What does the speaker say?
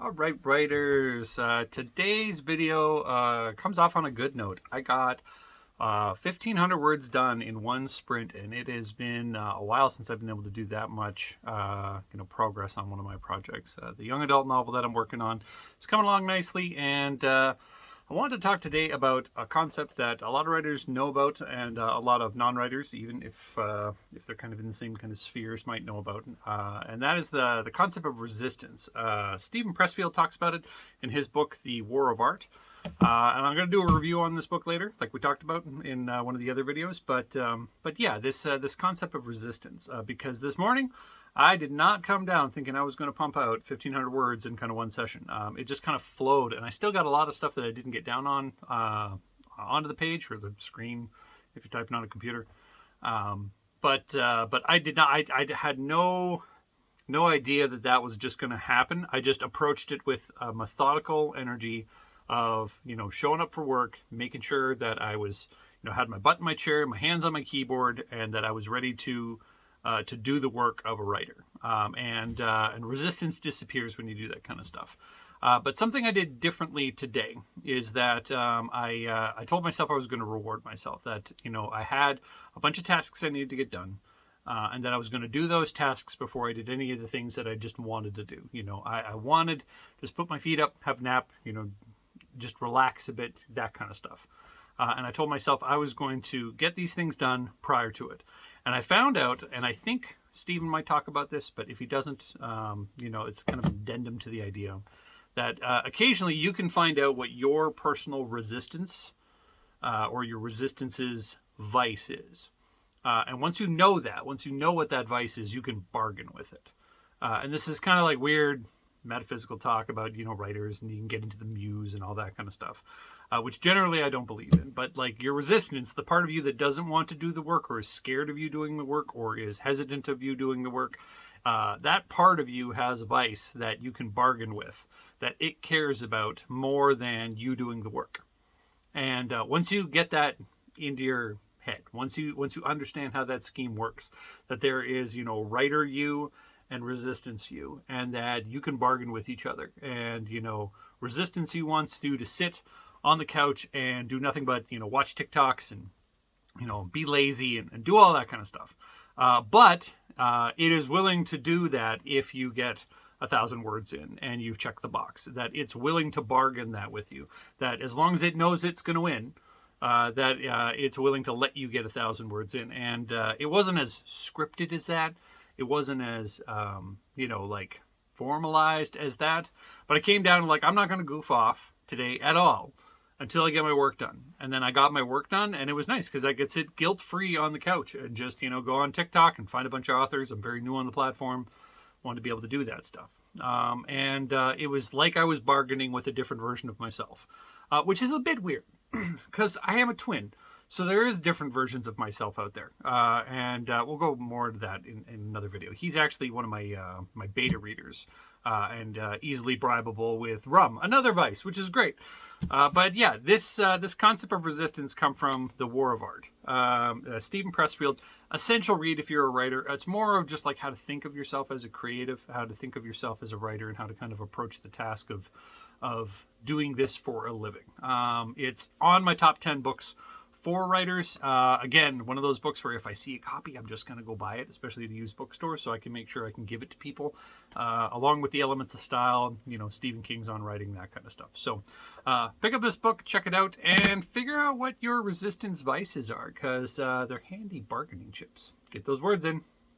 All right, writers. Today's video comes off on a good note. I got 1,500 words done in one sprint, and it has been a while since I've been able to do that much, progress on one of my projects. The young adult novel that I'm working on is coming along nicely, and I wanted to talk today about a concept that a lot of writers know about, and a lot of non-writers, even if they're kind of in the same kind of spheres, might know about. And that is the concept of resistance. Stephen Pressfield talks about it in his book, The War of Art. And I'm going to do a review on this book later, like we talked about in one of the other videos. But yeah, this concept of resistance, because this morning I did not come down thinking I was going to pump out 1,500 words in kind of one session. It just kind of flowed, and I still got a lot of stuff that I didn't get down on onto the page or the screen if you're typing on a computer. But I did not. I had no idea that was just going to happen. I just approached it with a methodical energy of showing up for work, making sure that I was had my butt in my chair, my hands on my keyboard, and that I was ready to do the work of a writer. And resistance disappears when you do that kind of stuff. But something I did differently today is that I told myself I was going to reward myself. That I had a bunch of tasks I needed to get done. And that I was going to do those tasks before I did any of the things that I just wanted to do. I wanted to just put my feet up, have a nap, just relax a bit, that kind of stuff. And I told myself I was going to get these things done prior to it. And I found out, and I think Stephen might talk about this, but if he doesn't, it's kind of an addendum to the idea that occasionally you can find out what your personal resistance or your resistance's vice is. And once you know what that vice is, you can bargain with it. And this is kind of like weird metaphysical talk about writers, and you can get into the muse and all that kind of stuff, which generally I don't believe in. But like your resistance, the part of you that doesn't want to do the work, or is scared of you doing the work, or is hesitant of you doing the work, that part of you has a vice that you can bargain with, that it cares about more than you doing the work. And once you get that into your head, once you understand how that scheme works, that there is writer you and resistance you, and that you can bargain with each other. And resistance you wants you to sit on the couch and do nothing but watch TikToks and be lazy and do all that kind of stuff. But it is willing to do that if you get 1,000 words in and you've checked the box. That it's willing to bargain that with you. That as long as it knows it's going to win, that it's willing to let you get 1,000 words in. And it wasn't as scripted as that. It wasn't as like formalized as that. But I came down like, I'm not going to goof off today at all until I get my work done. And then I got my work done, and it was nice because I could sit guilt-free on the couch and just go on TikTok and find a bunch of authors. I'm very new on the platform. Wanted to be able to do that stuff. And it was like I was bargaining with a different version of myself, which is a bit weird because I am a twin. So there is different versions of myself out there, and we'll go more into that in another video. He's actually one of my my beta readers, and easily bribable with rum, another vice, which is great. But yeah, this concept of resistance come from The War of Art. Stephen Pressfield, essential read if you're a writer. It's more of just like how to think of yourself as a creative, how to think of yourself as a writer, and how to kind of approach the task of doing this for a living. It's on my top 10 books for writers. Again, one of those books where if I see a copy, I'm just going to go buy it, especially at a used bookstore, so I can make sure I can give it to people, along with the elements of style, Stephen King's on writing, that kind of stuff. So pick up this book, check it out, and figure out what your resistance vices are, because they're handy bargaining chips. Get those words in.